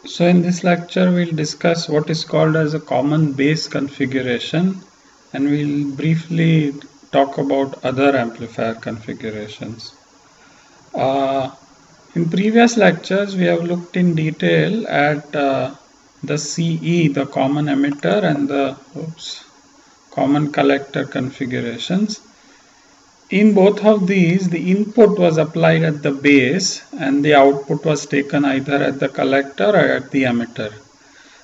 So in this lecture we'll discuss what is called as a common base configuration, and we'll briefly talk about other amplifier configurations. In previous lectures we have looked in detail at the CE, the common emitter, and the common collector configurations. In both of these, the input was applied at the base and the output was taken either at the collector or at the emitter.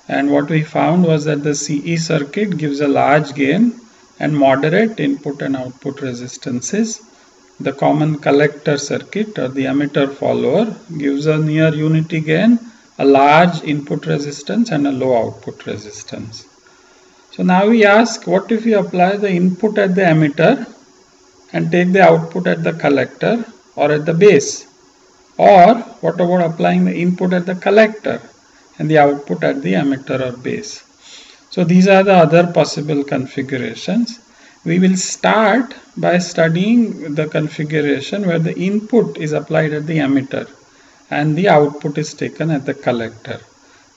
And what we found was that the CE circuit gives a large gain and moderate input and output resistances. The common collector circuit, or the emitter follower, gives a near unity gain, a large input resistance and a low output resistance. So now we ask, what if we apply the input at the emitter and take the output at the collector or at the base? Or what about applying the input at the collector and the output at the emitter or base? So these are the other possible configurations. We will start by studying the configuration where the input is applied at the emitter and the output is taken at the collector.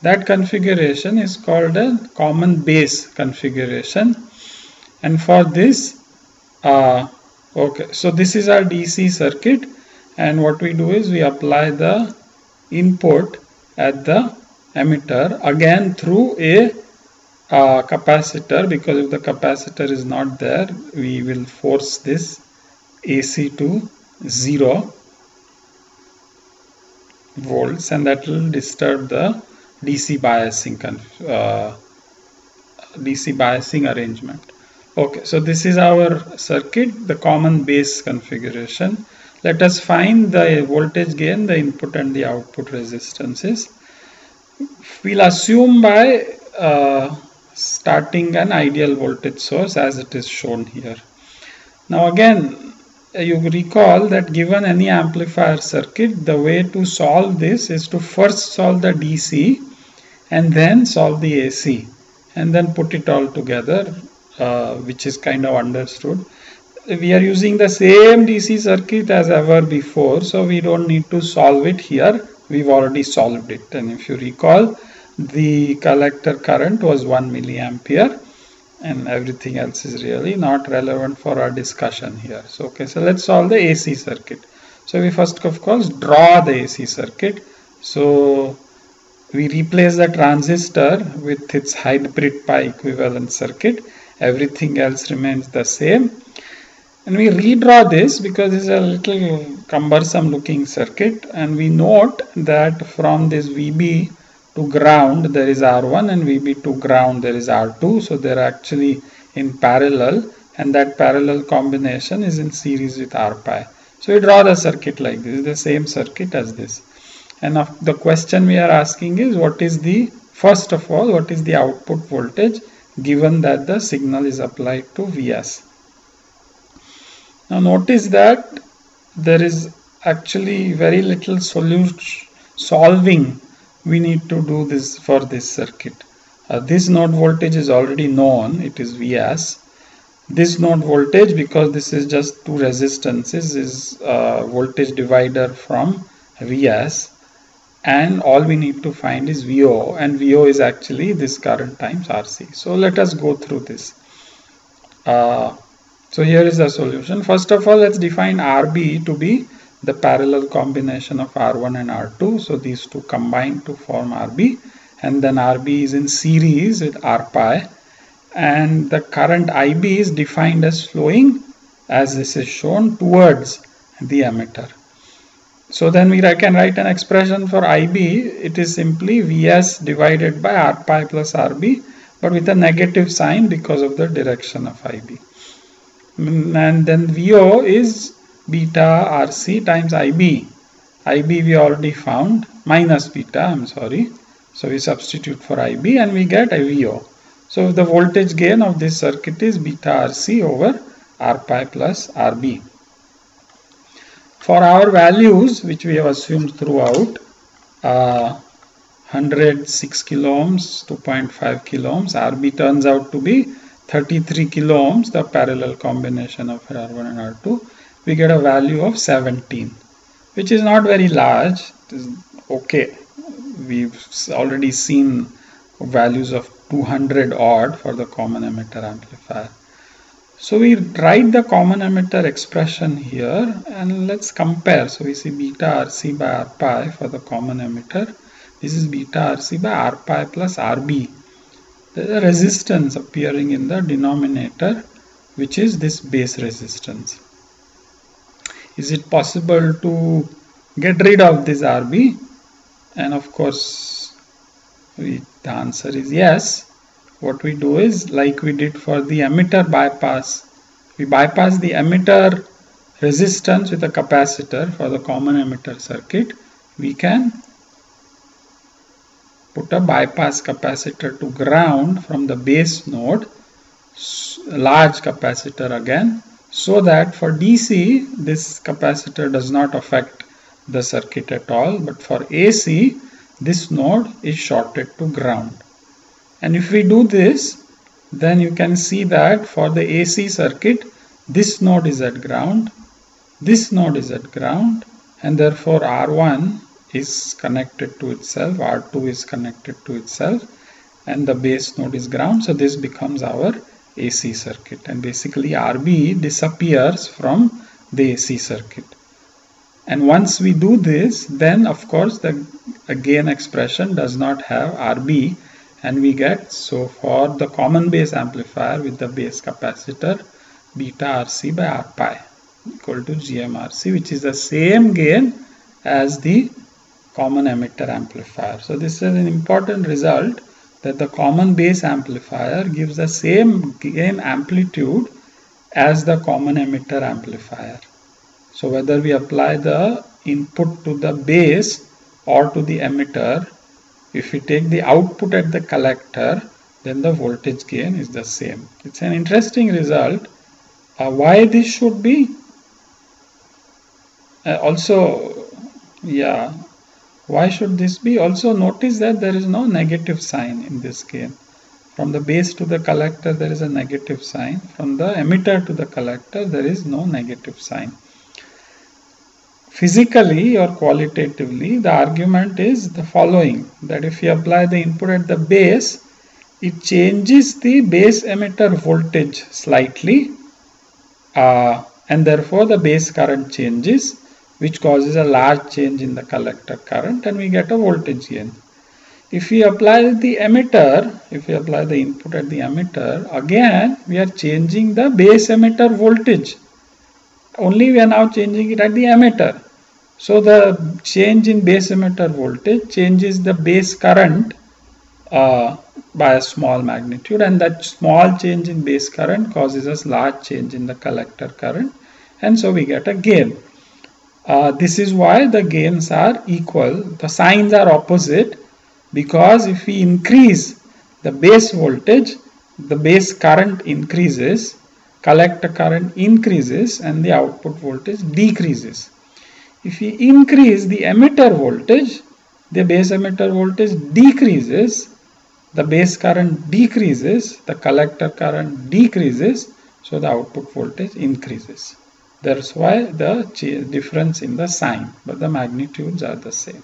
That configuration is called a common base configuration. And for this, so this is our DC circuit, and what we do is we apply the input at the emitter again through a capacitor, because if the capacitor is not there, we will force this AC to 0 volts, and that will disturb the DC biasing arrangement. Okay, so this is our circuit, the common base configuration. Let us find the voltage gain, the input and the output resistances. We'll assume by starting an ideal voltage source as it is shown here. Now again, you recall that given any amplifier circuit, the way to solve this is to first solve the DC and then solve the AC and then put it all together, which is kind of understood. We are using the same DC circuit as ever before, so we don't need to solve it here. We've already solved it, and if you recall, the collector current was 1 milliampere, and everything else is really not relevant for our discussion here. So okay, so let's solve the AC circuit. So we first of course draw the AC circuit. So we replace the transistor with its hybrid pi equivalent circuit. Everything else remains the same. And we redraw this because it's a little cumbersome looking circuit, and we note that from this VB to ground there is R1 and VB to ground there is R2, so they're actually in parallel, and that parallel combination is in series with R pi. So we draw the circuit like this, the same circuit as this. And the question we are asking is, what is the, first of all, what is the output voltage given that the signal is applied to Vs? Now notice that there is actually very little solving we need to do this for this circuit. This node voltage is already known, it is Vs. This node voltage, because this is just two resistances, is voltage divider from Vs, and all we need to find is VO, and VO is actually this current times RC. So let us go through this. So here is the solution. First of all, let's define RB to be the parallel combination of R1 and R2. So these two combine to form RB, and then RB is in series with R pi, and the current IB is defined as flowing, as this is shown, towards the emitter. So then we can write an expression for IB. It is simply Vs divided by R pi plus RB, but with a negative sign because of the direction of IB. And then VO is beta RC times IB. IB we already found, minus beta, I'm sorry. So we substitute for IB and we get a VO. So the voltage gain of this circuit is beta RC over R pi plus RB. For our values, which we have assumed throughout, 106 kilo ohms, 2.5 kilo ohms, RB turns out to be 33 kilo ohms, the parallel combination of R1 and R2, we get a value of 17, which is not very large. It is okay. we've already seen values of 200 odd for the common emitter amplifier. So we write the common emitter expression here and let's compare. So we see beta RC by R pi for the common emitter. This is beta RC by R pi plus RB. There is a resistance appearing in the denominator, which is this base resistance. Is it possible to get rid of this RB? And of course, the answer is yes. What we do is, like we did for the emitter bypass, we bypass the emitter resistance with a capacitor for the common emitter circuit. We can put a bypass capacitor to ground from the base node, large capacitor again, so that for DC this capacitor does not affect the circuit at all, but for AC this node is shorted to ground. And if we do this, then you can see that for the AC circuit, this node is at ground, this node is at ground, and therefore R1 is connected to itself, R2 is connected to itself, and the base node is ground. So this becomes our AC circuit, and basically RB disappears from the AC circuit. And once we do this, then of course the gain expression does not have RB, and we get, so for the common base amplifier with the base capacitor, beta RC by R pi equal to GMRC, which is the same gain as the common emitter amplifier. So this is an important result, that the common base amplifier gives the same gain amplitude as the common emitter amplifier. So whether we apply the input to the base or to the emitter, if we take the output at the collector, then the voltage gain is the same. It's an interesting result. Why this should be? Why should this be? Also notice that there is no negative sign in this gain. From the base to the collector there is a negative sign. From the emitter to the collector there is no negative sign. Physically or qualitatively, the argument is the following, that if you apply the input at the base, it changes the base emitter voltage slightly, and therefore the base current changes, which causes a large change in the collector current, and we get a voltage gain. If we apply the emitter, if we apply the input at the emitter, again we are changing the base emitter voltage. Only we are now changing it at the emitter. So the change in base emitter voltage changes the base current by a small magnitude, and that small change in base current causes us large change in the collector current, and so we get a gain. This is why the gains are equal. The signs are opposite, because if we increase the base voltage, the base current increases, collector current increases, and the output voltage decreases. If we increase the emitter voltage, the base emitter voltage decreases, the base current decreases, the collector current decreases, so the output voltage increases. That's why the difference in the sign, but the magnitudes are the same.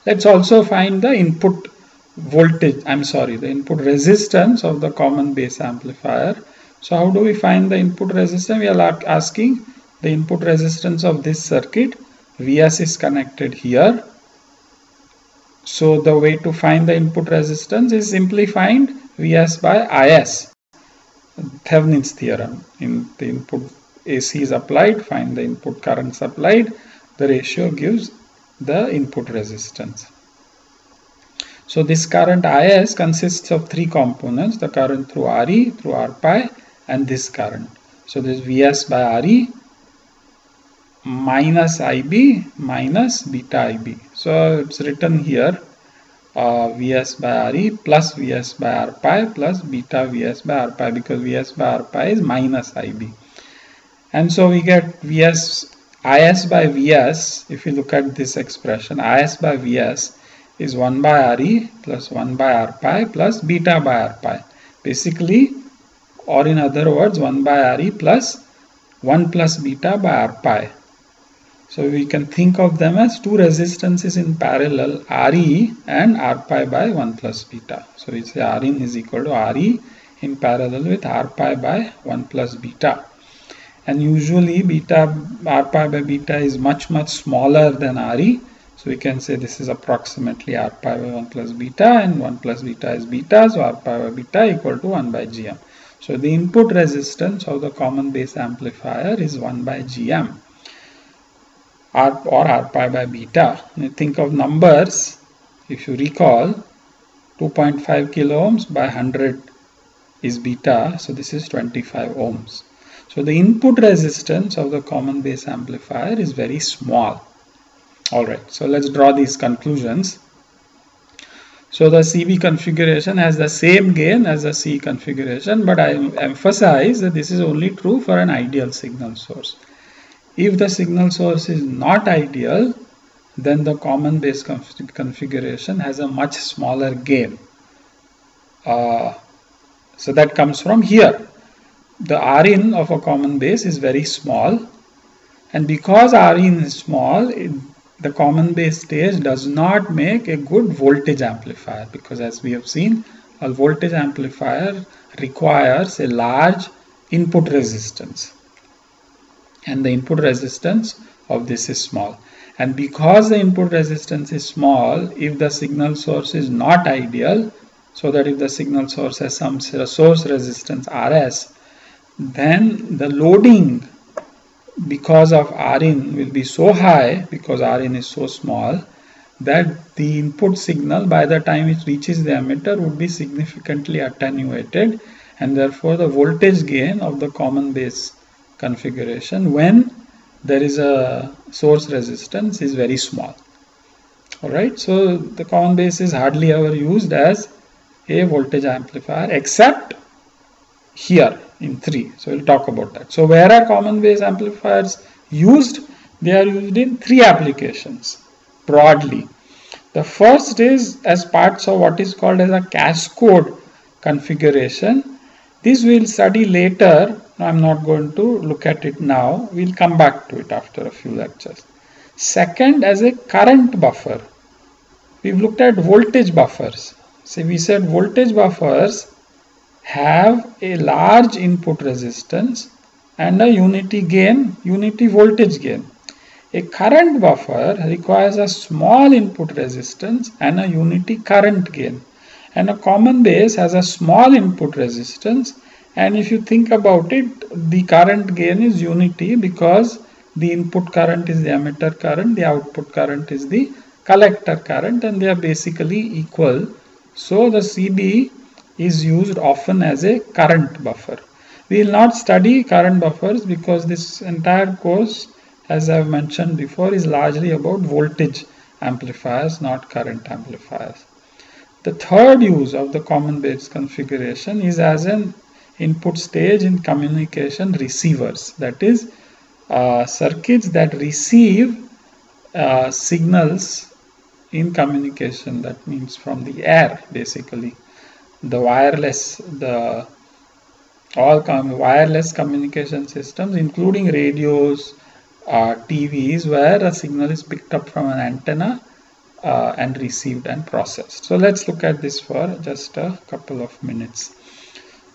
Let's also find the input voltage, the input resistance of the common base amplifier. So how do we find the input resistance? We are asking the input resistance of this circuit. Vs is connected here. So the way to find the input resistance is simply find Vs by Is. Thevenin's theorem. In the input AC is applied, find the input current supplied. The ratio gives the input resistance. So this current Is consists of three components: the current through Re, through R pi, and this current. So this Vs by Re minus Ib minus beta Ib. So it's written here Vs by Re plus Vs by R pi plus beta Vs by R pi, because Vs by R pi is minus Ib. And so we get Is by Vs. If you look at this expression, Is by Vs is 1 by Re plus 1 by R pi plus beta by R pi. Basically, or in other words, 1 by Re plus 1 plus beta by R pi. So we can think of them as two resistances in parallel, Re and R pi by 1 plus beta. So we say Rin is equal to Re in parallel with R pi by 1 plus beta. And usually R pi by beta is much smaller than Re. So we can say this is approximately R pi by 1 plus beta, and 1 plus beta is beta, so R pi by beta equal to 1 by Gm. So the input resistance of the common base amplifier is 1 by Gm. R pi by beta. When you think of numbers, if you recall, 2.5 kilo ohms by 100 is beta, so this is 25 ohms. So the input resistance of the common base amplifier is very small. Alright, so let's draw these conclusions. So the CB configuration has the same gain as the C configuration, but I emphasize that this is only true for an ideal signal source. If the signal source is not ideal, then the common base configuration has a much smaller gain. So that comes from here. The Rin of a common base is very small, and because Rin is small, the common base stage does not make a good voltage amplifier, because as we have seen, a voltage amplifier requires a large input resistance, and the input resistance of this is small. And because the input resistance is small, if the signal source is not ideal, so that if the signal source has some source resistance Rs, then the loading because of Rin will be so high, because Rin is so small, that the input signal by the time it reaches the emitter would be significantly attenuated, and therefore the voltage gain of the common base configuration when there is a source resistance is very small. Alright, so the common base is hardly ever used as a voltage amplifier except here in 3. So we'll talk about that. So where are common base amplifiers used? They are used in 3 applications broadly. The first is as parts of what is called as a cascode configuration. This we'll study later. I'm not going to look at it now. We'll come back to it after a few lectures. Second, as a current buffer. We've looked at voltage buffers. So we said voltage buffers have a large input resistance and a unity voltage gain. A current buffer requires a small input resistance and a unity current gain. And a common base has a small input resistance, and if you think about it, the current gain is unity because the input current is the emitter current, the output current is the collector current, and they are basically equal. So the CB is used often as a current buffer. We will not study current buffers because this entire course, as I have mentioned before, is largely about voltage amplifiers, not current amplifiers. The third use of the common base configuration is as an input stage in communication receivers, that is circuits that receive signals in communication, that means from the air basically. The wireless, all wireless communication systems, including radios, TVs, where a signal is picked up from an antenna and received and processed. So let's look at this for just a couple of minutes.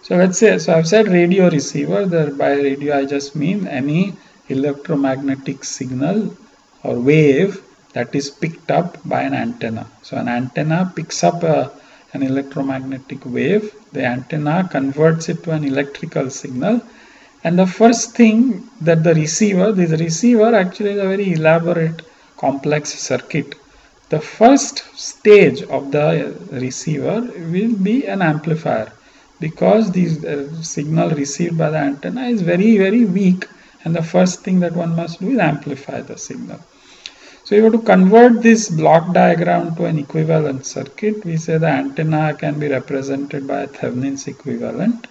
So let's say, so I've said radio receiver. By radio I just mean any electromagnetic signal or wave that is picked up by an antenna. So an antenna picks up an electromagnetic wave, the antenna converts it to an electrical signal, and the first thing that the receiver actually is a very elaborate complex circuit. The first stage of the receiver will be an amplifier, because the signal received by the antenna is very weak, and the first thing that one must do is amplify the signal. So you have to convert this block diagram to an equivalent circuit. We say the antenna can be represented by a Thevenin's equivalent,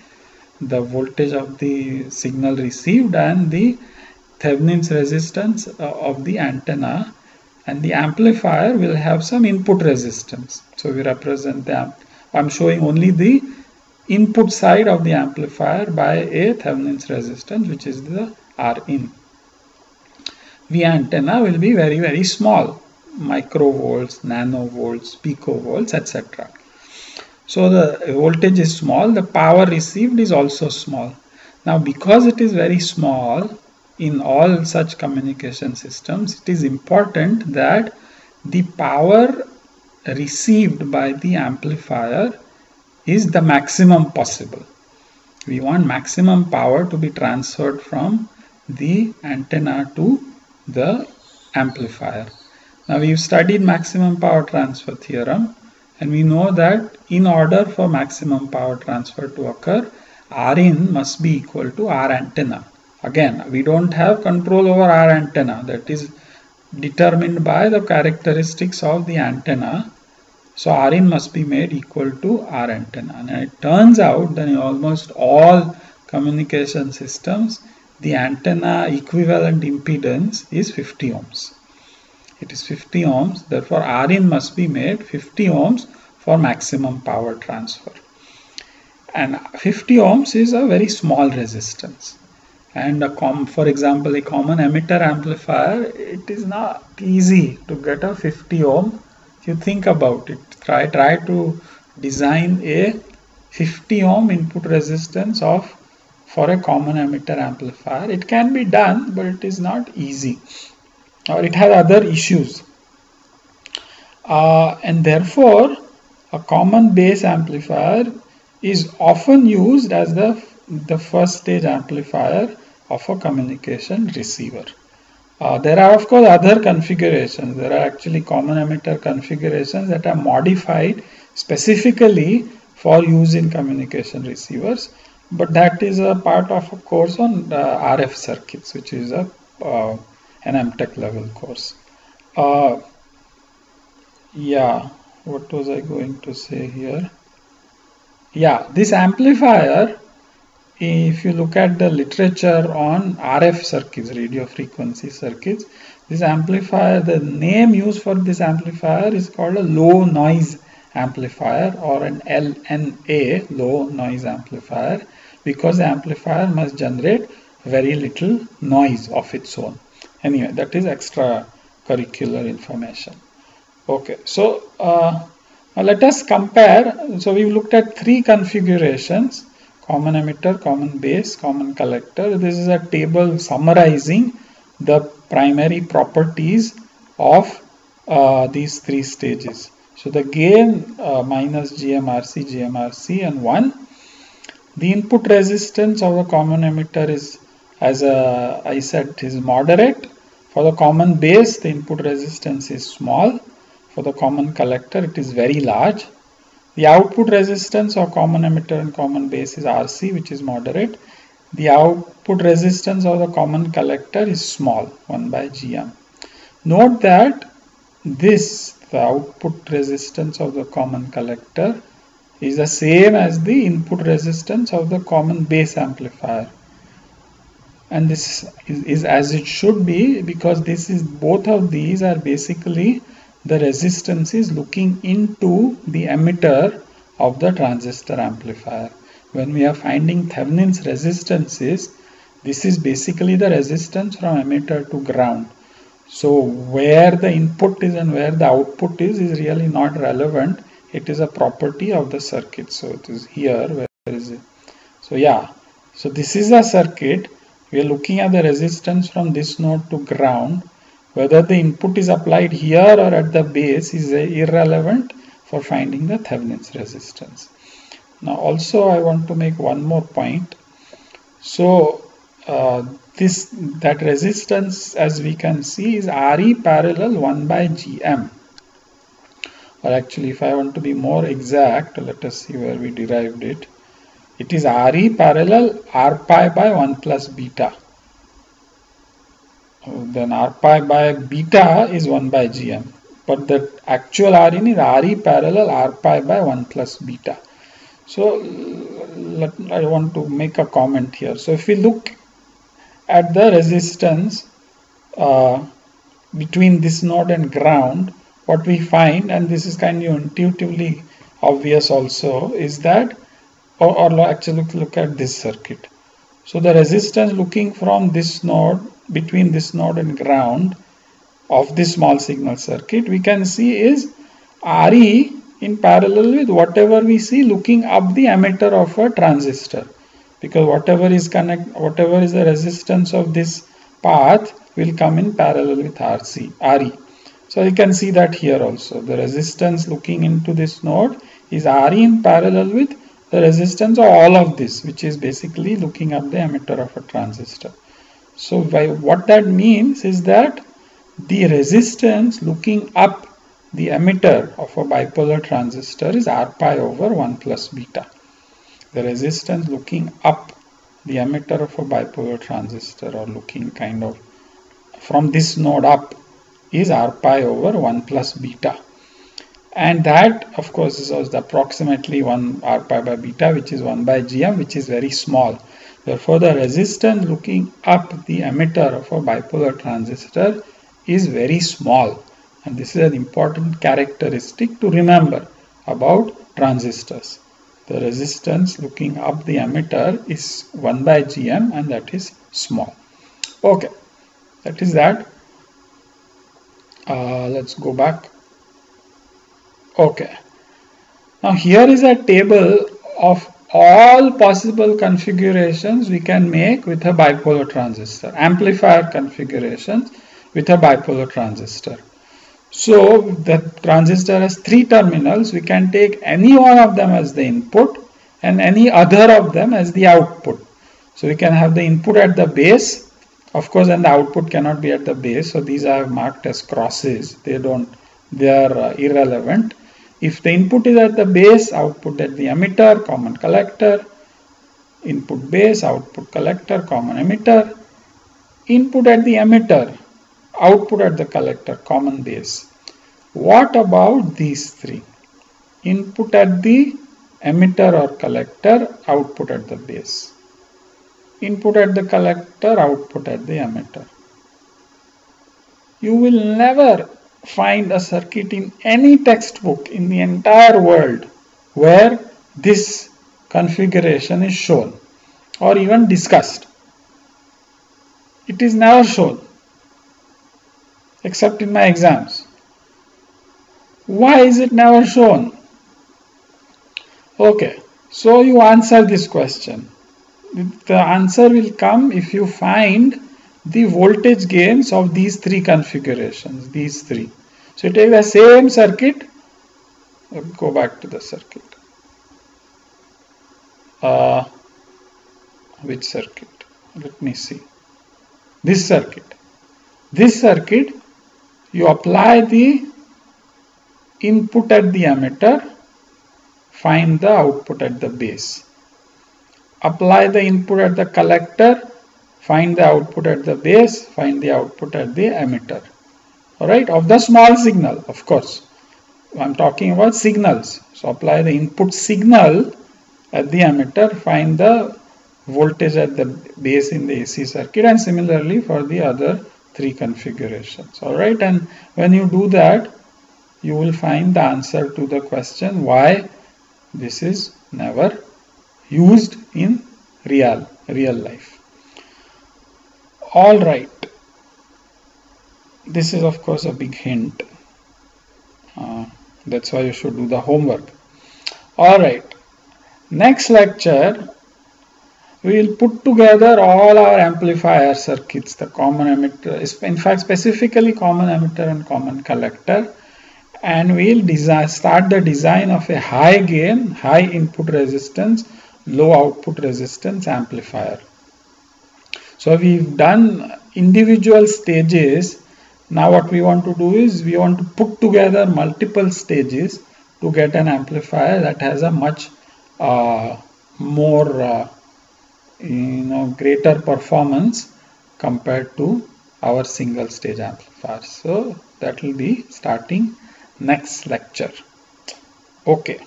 the voltage of the signal received and the Thevenin's resistance of the antenna, and the amplifier will have some input resistance. So we represent I'm showing only the input side of the amplifier by a Thevenin's resistance, which is the Rin. the antenna will be very, very small, microvolts, nanovolts, picovolts, etc. So the voltage is small, the power received is also small. Now because it is very small in all such communication systems, it is important that the power received by the amplifier is the maximum possible. We want maximum power to be transferred from the antenna to the amplifier. Now we've studied maximum power transfer theorem, and we know that in order for maximum power transfer to occur, Rin must be equal to R antenna. Again, we don't have control over R antenna, that is determined by the characteristics of the antenna. So Rin must be made equal to R antenna. And it turns out that in almost all communication systems, the antenna equivalent impedance is 50 ohms. It is 50 ohms, therefore Rin must be made 50 ohms for maximum power transfer. And 50 ohms is a very small resistance. And for example, a common emitter amplifier, it is not easy to get a 50 ohm. If you think about it, try to design a 50 ohm input resistance for a common emitter amplifier. It can be done, but it is not easy, or it has other issues. And therefore, a common base amplifier is often used as the first stage amplifier of a communication receiver. There are of course other configurations. There are actually common emitter configurations that are modified specifically for use in communication receivers, but that is a part of a course on RF circuits, which is an MTech level course. Yeah, what was I going to say here? Yeah, this amplifier, if you look at the literature on RF circuits, radio frequency circuits, this amplifier, the name used for this amplifier is called a low noise amplifier, or an LNA, low noise amplifier, because the amplifier must generate very little noise of its own. Anyway, that is extra curricular information. Okay, so let us compare. So we looked at three configurations: common emitter, common base, common collector. This is a table summarizing the primary properties of these three stages. So the gain minus GMRC, GMRC, and 1. The input resistance of the common emitter is, as I said, is moderate. For the common base, the input resistance is small. For the common collector, it is very large. The output resistance of common emitter and common base is RC, which is moderate. The output resistance of the common collector is small, 1 by GM. Note that the output resistance of the common collector is the same as the input resistance of the common base amplifier. And this is as it should be, because both of these are basically the resistances looking into the emitter of the transistor amplifier. When we are finding Thevenin's resistances, this is basically the resistance from emitter to ground. So where the input is and where the output is really not relevant. It is a property of the circuit. So it is here. Where is it? So yeah, so this is a circuit. We are looking at the resistance from this node to ground. Whether the input is applied here or at the base is irrelevant for finding the Thevenin's resistance. Now also I want to make one more point. So that resistance, as we can see, is Re parallel 1 by Gm. Or actually, if I want to be more exact, let us see where we derived it. It is Re parallel R pi by 1 plus beta. Then R pi by beta is 1 by Gm. But the actual Rin is Re parallel R pi by 1 plus beta. So I want to make a comment here. So if we look at the resistance between this node and ground, what we find, and this is kind of intuitively obvious also, is that, or actually look at this circuit. So the resistance looking from this node between this node and ground of this small signal circuit, we can see is Re in parallel with whatever we see looking up the emitter of a transistor, because whatever is the resistance of this path will come in parallel with Re. So you can see that here also the resistance looking into this node is Re in parallel with the resistance of all of this, which is basically looking up the emitter of a transistor. So what that means is that the resistance looking up the emitter of a bipolar transistor is R pi over 1 plus beta. The resistance looking up the emitter of a bipolar transistor, or looking kind of from this node up, is R pi over 1 plus beta. And that of course is also approximately 1 R pi by beta, which is 1 by Gm, which is very small. Therefore, the resistance looking up the emitter of a bipolar transistor is very small. And this is an important characteristic to remember about transistors. The resistance looking up the emitter is 1 by Gm, and that is small. Okay, that is that. Let's go back. Okay. Now here is a table of all possible configurations we can make with a bipolar transistor, amplifier configurations with a bipolar transistor. So the transistor has 3 terminals. We can take any one of them as the input and any other of them as the output. So we can have the input at the base, of course, and the output cannot be at the base. So these are marked as crosses. They are irrelevant. If the input is at the base, output at the emitter, common collector, input base, output collector, common emitter, input at the emitter, output at the collector, common base. What about these 3? Input at the emitter or collector, output at the base. Input at the collector, output at the emitter. You will never find a circuit in any textbook in the entire world where this configuration is shown or even discussed. It is never shown except in my exams. Why is it never shown? Okay, so you answer this question. The answer will come if you find the voltage gains of these 3 configurations, these 3. So you take the same circuit, go back to the circuit. Which circuit? Let me see. This circuit. This circuit, you apply the input at the emitter, find the output at the base. Apply the input at the collector, find the output at the base, find the output at the emitter. Alright, of the small signal, of course. I'm talking about signals. So apply the input signal at the emitter, find the voltage at the base in the AC circuit, and similarly for the other 3 configurations. Alright, and when you do that, you will find the answer to the question why this is never used in real life. Alright, this is of course a big hint. That's why you should do the homework. Alright, next lecture we will put together all our amplifier circuits, the common emitter, in fact specifically common emitter and common collector, and we will start the design of a high gain, high input resistance, low output resistance amplifier. So we've done individual stages. Now what we want to do is we want to put together multiple stages to get an amplifier that has a much more greater performance compared to our single stage amplifier. So that will be starting next lecture. Okay.